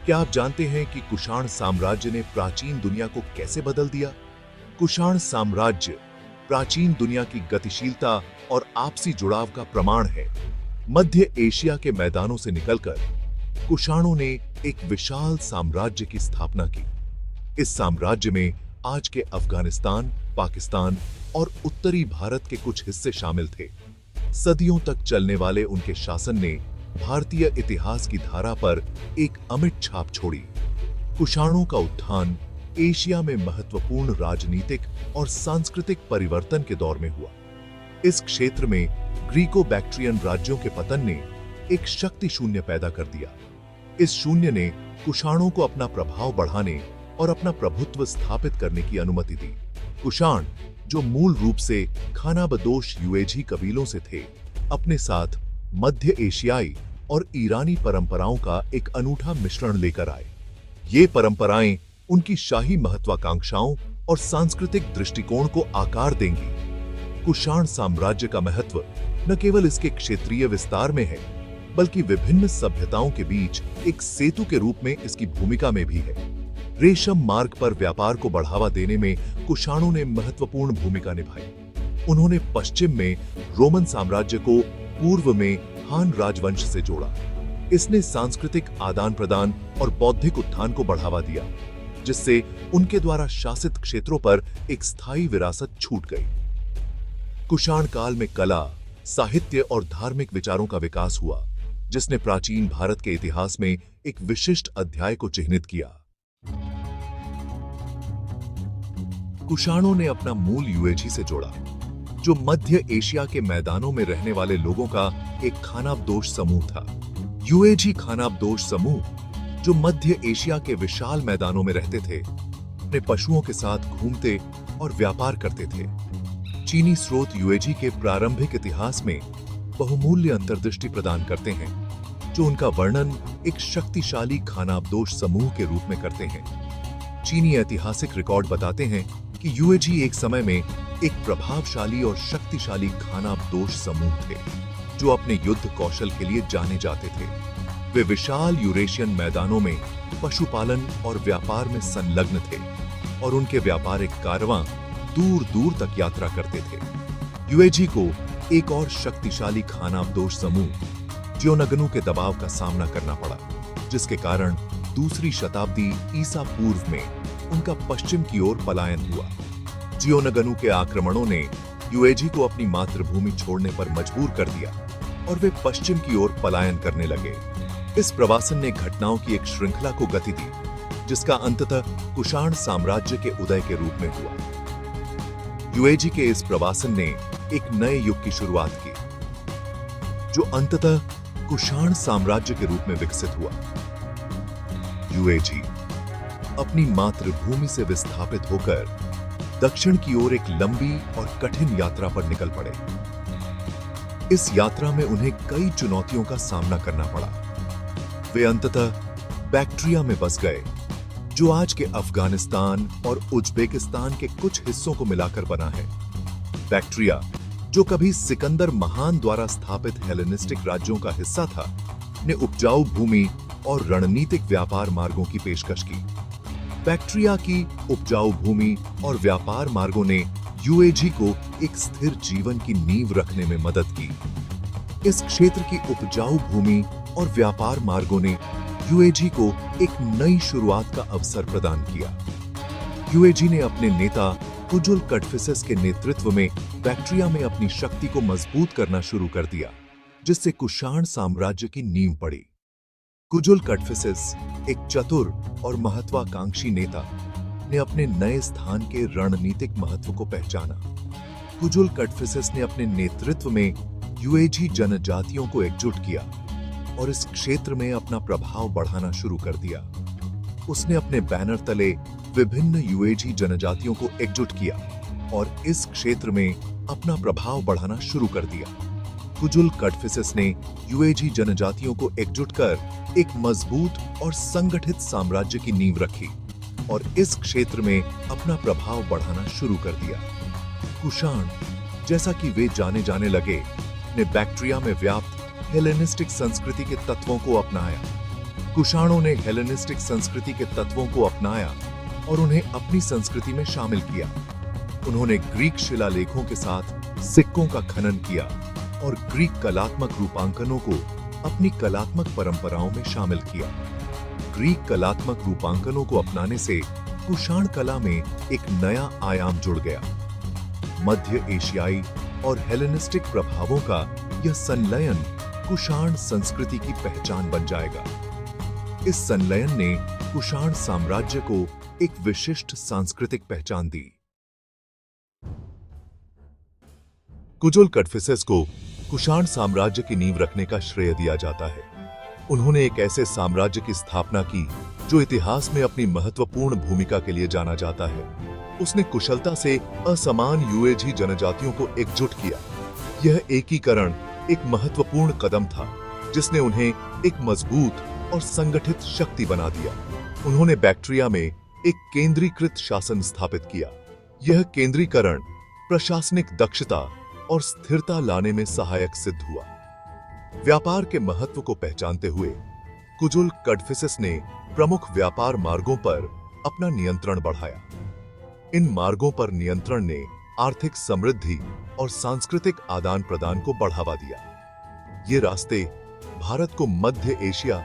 क्या आप जानते हैं कि कुषाण साम्राज्य ने प्राचीन दुनिया को कैसे बदल दिया? कुषाण साम्राज्य प्राचीन दुनिया की गतिशीलता और आपसी जुड़ाव का प्रमाण है। मध्य एशिया के मैदानों से निकलकर कुषाणों ने एक विशाल साम्राज्य की स्थापना की। इस साम्राज्य में आज के अफगानिस्तान, पाकिस्तान और उत्तरी भारत के कुछ हिस्से शामिल थे। सदियों तक चलने वाले उनके शासन ने भारतीय इतिहास की धारा पर एक अमिट छाप छोड़ी। कुषाणों का उत्थान एशिया में महत्वपूर्ण राजनीतिक और सांस्कृतिक परिवर्तन के दौर में हुआ। इस क्षेत्र में ग्रीको बैक्ट्रियन राज्यों के पतन ने एक शक्ति शून्य पैदा कर दिया। इस शून्य ने कुषाणों को अपना प्रभाव बढ़ाने और अपना प्रभुत्व स्थापित करने की अनुमति दी। कुषाण, जो मूल रूप से खानाबदोश युएझी कबीलों से थे, अपने साथ मध्य एशियाई और ईरानी परंपराओं का एक अनूठा मिश्रण लेकर आए। ये परंपराएं उनकी शाही महत्वाकांक्षाओं और सांस्कृतिक दृष्टिकोण को आकार देंगी। कुषाण साम्राज्य का महत्व न केवल इसके क्षेत्रीय विस्तार में है, बल्कि विभिन्न सभ्यताओं के बीच एक सेतु के रूप में इसकी भूमिका में भी है। रेशम मार्ग पर व्यापार को बढ़ावा देने में कुषाणों ने महत्वपूर्ण भूमिका निभाई। उन्होंने पश्चिम में रोमन साम्राज्य को पूर्व में हान राजवंश से जोड़ा। इसने सांस्कृतिक आदान प्रदान और बौद्धिक उत्थान को बढ़ावा दिया, जिससे उनके द्वारा शासित क्षेत्रों पर एक स्थायी विरासत छूट गई। कुषाण काल में कला, साहित्य और धार्मिक विचारों का विकास हुआ, जिसने प्राचीन भारत के इतिहास में एक विशिष्ट अध्याय को चिह्नित किया। कुषाणों ने अपना मूल युएझी से जोड़ा, जो मध्य एशिया के मैदानों में रहने वाले लोगों का एक खानाबदोश समूह था। युएझी खानाबदोश समूह, जो मध्य एशिया के विशाल मैदानों में रहते थे, अपने पशुओं के साथ घूमते और व्यापार करते थे। चीनी स्रोत युएझी के प्रारंभिक इतिहास में बहुमूल्य अंतर्दृष्टि प्रदान करते हैं, जो उनका वर्णन एक शक्तिशाली खानाबदोश समूह के रूप में करते हैं। चीनी ऐतिहासिक रिकॉर्ड बताते हैं कि युएझी एक समय में एक प्रभावशाली और शक्तिशाली खानाबदोश समूह थे, जो अपने युद्ध कौशल के लिए जाने जाते थे। वे विशाल यूरेशियन मैदानों में पशुपालन और व्यापार में संलग्न थे, और उनके व्यापारिक कारवां दूर दूर तक यात्रा करते थे। युएझी को एक और शक्तिशाली खानाबदोश समूह जियोनगनू के दबाव का सामना करना पड़ा, जिसके कारण दूसरी शताब्दी ईसा पूर्व में उनका पश्चिम की ओर पलायन हुआ। जियोनगनू के आक्रमणों ने युएझी को अपनी मातृभूमि छोड़ने पर मजबूर कर दिया, और वे पश्चिम की ओर पलायन करने लगे। इस प्रवासन ने घटनाओं की एक श्रृंखला को गति दी, जिसका अंततः कुषाण साम्राज्य के उदय के रूप में हुआ। युएझी के इस प्रवासन ने एक नए युग की शुरुआत की, जो अंततः कुषाण साम्राज्य के रूप में विकसित हुआ। युएझी अपनी मातृभूमि से विस्थापित होकर दक्षिण की ओर एक लंबी और कठिन यात्रा पर निकल पड़े। इस यात्रा में उन्हें कई चुनौतियों का सामना करना पड़ा। वे अंततः बैक्ट्रिया में बस गए, जो आज के अफगानिस्तान और उज्बेकिस्तान के कुछ हिस्सों को मिलाकर बना है। बैक्ट्रिया, जो कभी सिकंदर महान द्वारा स्थापित हेलेनिस्टिक राज्यों का हिस्सा था, ने उपजाऊ भूमि और रणनीतिक व्यापार मार्गों की पेशकश की। बैक्ट्रिया की उपजाऊ भूमि और व्यापार मार्गों ने युएझी को एक स्थिर जीवन की नींव रखने में मदद की। इस क्षेत्र की उपजाऊ भूमि और व्यापार मार्गों ने युएझी को एक नई शुरुआत का अवसर प्रदान किया। युएझी ने अपने नेता कुजुल कडफिसेस के नेतृत्व में बैक्ट्रिया में अपनी शक्ति को मजबूत करना शुरू कर दिया, जिससे कुषाण साम्राज्य की नींव पड़ी। कुजुल कडफिसेस, एक चतुर और महत्वाकांक्षी नेता, ने अपने नए स्थान के रणनीतिक महत्व को पहचाना। कुजुल कडफिसेस ने अपने नेतृत्व में युएझी जनजातियों को एकजुट किया और इस क्षेत्र में अपना प्रभाव बढ़ाना शुरू कर दिया। उसने अपने बैनर तले विभिन्न युएझी जनजातियों को एकजुट किया और इस क्षेत्र में अपना प्रभाव बढ़ाना शुरू कर दिया। कुजुल कडफिसेस ने युएझी जनजातियों को एकजुट कर एक मजबूत और संगठित साम्राज्य की नींव रखी और इस क्षेत्र में अपना प्रभाव बढ़ाना शुरू कर दिया। कुषाण, जैसा कि वे जाने जाने लगे, ने बैक्ट्रिया में व्याप्त हेलेनिस्टिक संस्कृति के तत्वों को अपनाया। कुषाणों ने हेलेनिस्टिक संस्कृति के तत्वों को अपनाया और उन्हें अपनी संस्कृति में शामिल किया। उन्होंने ग्रीक शिलालेखों के साथ सिक्कों का खनन किया और ग्रीक कलात्मक रूपांकनों को अपनी कलात्मक परंपराओं में शामिल किया। ग्रीक कलात्मक रूपांकनों को अपनाने से कुषाण कला में एक नया आयाम जुड़ गया। मध्य एशियाई और हेलेनिस्टिक प्रभावों का यह संलयन कुषाण संस्कृति की पहचान बन जाएगा। इस संलयन ने कुषाण साम्राज्य को एक विशिष्ट सांस्कृतिक पहचान दी। कुजुल कड़फिसेस को कुषाण साम्राज्य की नींव रखने का श्रेय दिया जाता है। उन्होंने एक ऐसे साम्राज्य की स्थापना की जो इतिहास में अपनी महत्वपूर्ण भूमिका के लिए जाना जाता है। उसने कुशलता से असमान युएझी जनजातियों को एकजुट किया। यह एकीकरण एक महत्वपूर्ण कदम था जिसने उन्हें एक मजबूत और संगठित शक्ति बना दिया। उन्होंने बैक्ट्रिया में एक केंद्रीकृत शासन स्थापित किया। यह केंद्रीकरण प्रशासनिक दक्षता और स्थिरता लाने में सहायक सिद्ध हुआ। व्यापार के महत्व को पहचानते हुए कुजुल कड़फिसेस ने प्रमुख व्यापार मार्गों पर अपना नियंत्रण बढ़ाया। इन मार्गों पर नियंत्रण ने आर्थिक समृद्धि और सांस्कृतिक आदान प्रदान को बढ़ावा दिया। ये रास्ते भारत को मध्य एशिया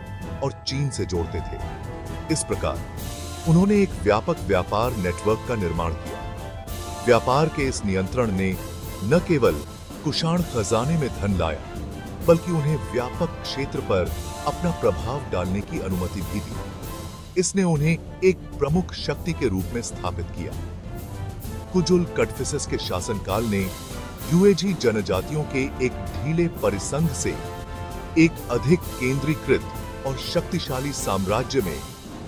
और चीन से जोड़ते थे। इस प्रकार उन्होंने एक व्यापक व्यापार नेटवर्क का निर्माण किया। व्यापार के इस नियंत्रण ने न केवल कुषाण खजाने में धन लाया, बल्कि उन्हें व्यापक क्षेत्र पर अपना प्रभाव डालने की अनुमति भी दी। इसने उन्हें एक प्रमुख शक्ति के रूप में स्थापित किया। कुजुल कड़फिसेस के शासनकाल ने युएझी जनजातियों के एक ढीले परिसंघ से एक अधिक केंद्रीकृत और शक्तिशाली साम्राज्य में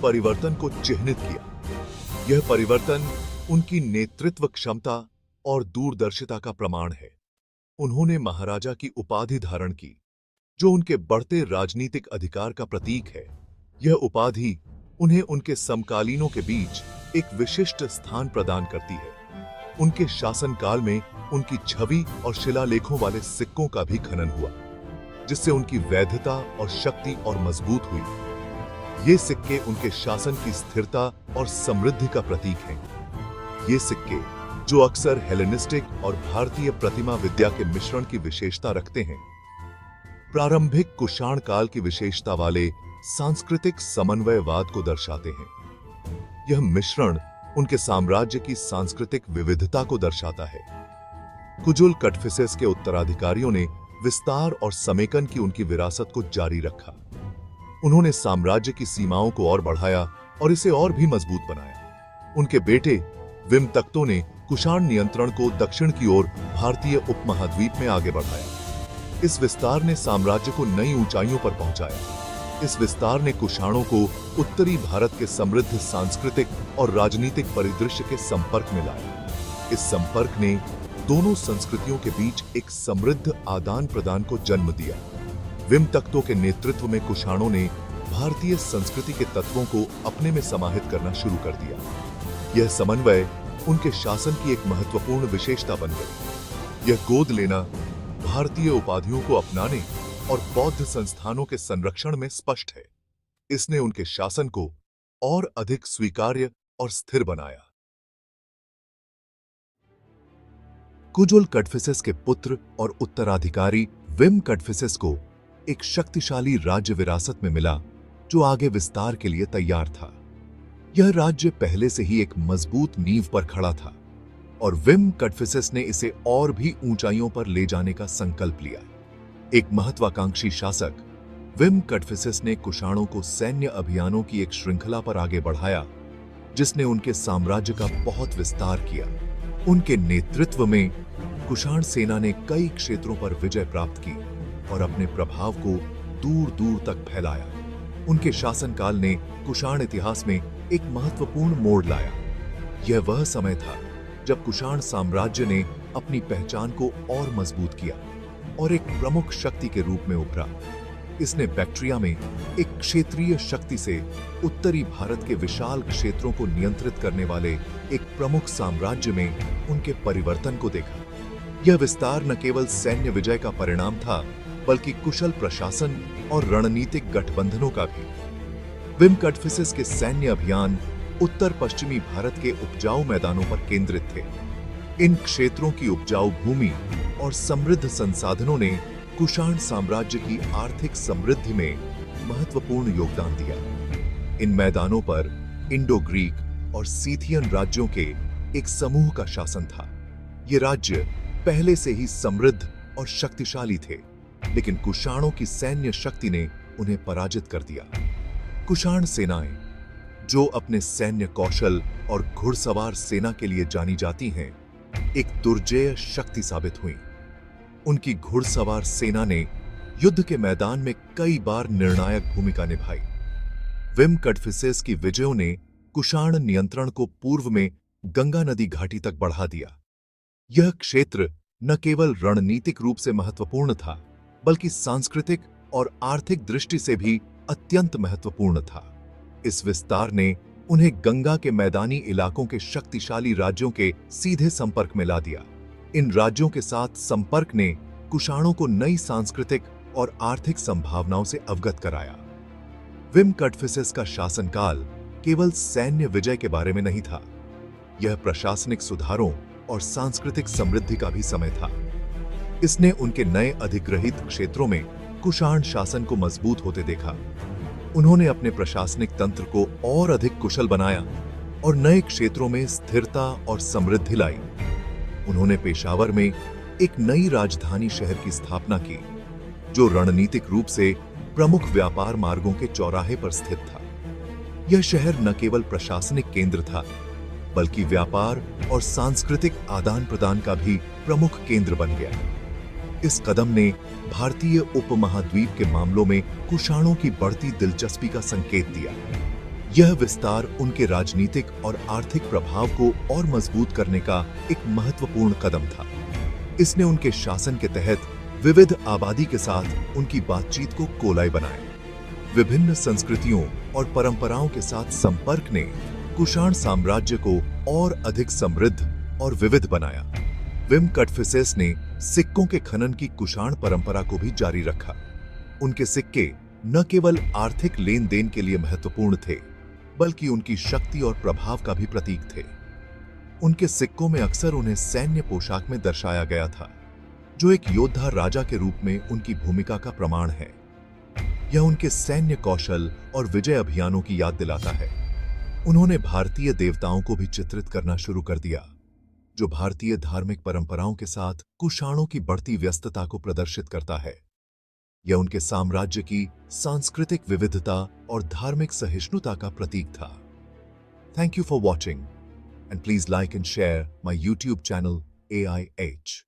परिवर्तन को चिह्नित किया। यह परिवर्तन उनकी नेतृत्व क्षमता और दूरदर्शिता का प्रमाण है। उन्होंने महाराजा की उपाधि धारण की, जो उनके बढ़ते राजनीतिक अधिकार का प्रतीक है। यह उपाधि उन्हें उनके समकालीनों के बीच एक विशिष्ट स्थान प्रदान करती है। उनके शासनकाल में उनकी छवि और शिलालेखों वाले सिक्कों का भी खनन हुआ, जिससे उनकी वैधता और शक्ति और मजबूत हुई। ये सिक्के उनके शासन की स्थिरता और समृद्धि का प्रतीक हैं। ये सिक्के, जो अक्सर हेलेनिस्टिक और भारतीय प्रतिमा विद्या के मिश्रण की विशेषता रखते हैं, प्रारंभिक कुषाण काल की विशेषता वाले सांस्कृतिक समन्वयवाद को दर्शाते हैं। यह मिश्रण उनके साम्राज्य की सांस्कृतिक विविधता को दर्शाता है। कुजुल कड़फिसेस के उत्तराधिकारियों ने विस्तार और समेकन की उनकी विरासत को जारी रखा। उन्होंने साम्राज्य की सीमाओं को और बढ़ाया और इसे और भी मजबूत बनाया। उनके बेटे विमतक्तों ने कुषाण नियंत्रण को दक्षिण की ओर भारतीय उपमहाद्वीप में आगे बढ़ाया। इस विस्तार ने साम्राज्य को नई ऊंचाइयों पर पहुंचाया। इस विस्तार ने कुषाणों को उत्तरी भारत के समृद्ध सांस्कृतिक और राजनीतिक परिदृश्य के संपर्क में लाया। इस संपर्क ने दोनों संस्कृतियों के बीच एक समृद्ध आदान प्रदान को जन्म दिया। विमतक्तों के नेतृत्व में कुषाणों ने भारतीय संस्कृति के तत्वों को अपने में समाहित करना शुरू कर दिया। यह समन्वय उनके शासन की एक महत्वपूर्ण विशेषता बन गई। यह गोद लेना, भारतीय उपाधियों को अपनाने और बौद्ध संस्थानों के संरक्षण में स्पष्ट है। इसने उनके शासन को और अधिक स्वीकार्य और स्थिर बनाया। कुजुल कड़फिसेस के पुत्र और उत्तराधिकारी विम कड़फिसेस को एक शक्तिशाली राज्य विरासत में मिला, जो आगे विस्तार के लिए तैयार था। यह राज्य पहले से ही एक मजबूत नींव पर खड़ा था और विम कड़फिसेस ने इसे और भी ऊंचाइयों पर ले जाने का संकल्प लिया। एक महत्वाकांक्षी शासक विम कड़फिसेस ने कुषाणों को सैन्य अभियानों की एक श्रृंखला पर आगे बढ़ाया, जिसने उनके साम्राज्य का बहुत विस्तार किया। उनके नेतृत्व में कुषाण सेना ने कई क्षेत्रों पर विजय प्राप्त की और अपने प्रभाव को दूर दूर तक फैलाया। उनके शासनकाल ने कुषाण इतिहास में एक महत्वपूर्ण मोड़ लाया। यह वह समय था जब कुषाण साम्राज्य ने अपनी पहचान को और मजबूत किया और एक प्रमुख शक्ति के रूप में उभरा। इसने बैक्ट्रिया में एक क्षेत्रीय शक्ति से उत्तरी भारत के विशाल क्षेत्रों को नियंत्रित करने वाले एक प्रमुख साम्राज्य में उनके परिवर्तन को देखा। यह विस्तार न केवल सैन्य विजय का परिणाम था, बल्कि कुशल प्रशासन और रणनीतिक गठबंधनों का भी। विम कटफिसेस के सैन्य अभियान उत्तर पश्चिमी भारत के उपजाऊ मैदानों पर केंद्रित थे। इन क्षेत्रों की उपजाऊ भूमि और समृद्ध संसाधनों ने कुषाण साम्राज्य की आर्थिक समृद्धि में महत्वपूर्ण योगदान दिया। इन मैदानों पर इंडो ग्रीक और सीथियन राज्यों के एक समूह का शासन था। ये राज्य पहले से ही समृद्ध और शक्तिशाली थे, लेकिन कुषाणों की सैन्य शक्ति ने उन्हें पराजित कर दिया। कुषाण सेनाएं, जो अपने सैन्य कौशल और घुड़सवार सेना के लिए जानी जाती हैं, एक दुर्जेय शक्ति साबित हुई। उनकी घुड़सवार सेना ने युद्ध के मैदान में कई बार निर्णायक भूमिका निभाई। विम कटफिसेस की विजयों ने कुषाण नियंत्रण को पूर्व में गंगा नदी घाटी तक बढ़ा दिया। यह क्षेत्र न केवल रणनीतिक रूप से महत्वपूर्ण था, बल्कि सांस्कृतिक और आर्थिक दृष्टि से भी अत्यंत महत्वपूर्ण था। इस विस्तार ने उन्हें गंगा के मैदानी इलाकों के शक्तिशाली राज्यों के सीधे संपर्क में ला दिया। इन राज्यों के साथ संपर्क ने कुषाणों को नई सांस्कृतिक और आर्थिक संभावनाओं से अवगत कराया। विम कटफिसेस का शासनकाल केवल सैन्य विजय के बारे में नहीं था, यह प्रशासनिक सुधारों और सांस्कृतिक समृद्धि का भी समय था। इसने उनके नए अधिग्रहित क्षेत्रों में कुषाण शासन को मजबूत होते देखा। उन्होंने अपने प्रशासनिक तंत्र को और अधिक कुशल बनाया और नए क्षेत्रों में स्थिरता और समृद्धि लाई। उन्होंने पेशावर में एक नई राजधानी शहर की स्थापना की, जो रणनीतिक रूप से प्रमुख व्यापार मार्गों के चौराहे पर स्थित था। यह शहर न केवल प्रशासनिक केंद्र था, बल्कि व्यापार और सांस्कृतिक आदान प्रदान का भी प्रमुख केंद्र बन गया। इस कदम ने भारतीय उपमहाद्वीप के मामलों में कुषाणों की बढ़ती दिलचस्पी का संकेत दिया। यह विस्तार उनके राजनीतिक और आर्थिक प्रभाव को और मजबूत करने का एक महत्वपूर्ण कदम था। इसने उनके शासन के तहत विविध आबादी के साथ उनकी बातचीत को कोलाय बनाया। विभिन्न संस्कृतियों और परंपराओं के साथ संपर्क ने कुषाण साम्राज्य को और अधिक समृद्ध और विविध बनाया। विम कटफिसेस ने सिक्कों के खनन की कुषाण परंपरा को भी जारी रखा। उनके सिक्के न केवल आर्थिक लेन देन के लिए महत्वपूर्ण थे, बल्कि उनकी शक्ति और प्रभाव का भी प्रतीक थे। उनके सिक्कों में अक्सर उन्हें सैन्य पोशाक में दर्शाया गया था, जो एक योद्धा राजा के रूप में उनकी भूमिका का प्रमाण है। यह उनके सैन्य कौशल और विजय अभियानों की याद दिलाता है। उन्होंने भारतीय देवताओं को भी चित्रित करना शुरू कर दिया, जो भारतीय धार्मिक परंपराओं के साथ कुषाणों की बढ़ती व्यस्तता को प्रदर्शित करता है। यह उनके साम्राज्य की सांस्कृतिक विविधता और धार्मिक सहिष्णुता का प्रतीक था। Thank you for watching and please like and share my YouTube channel AIH।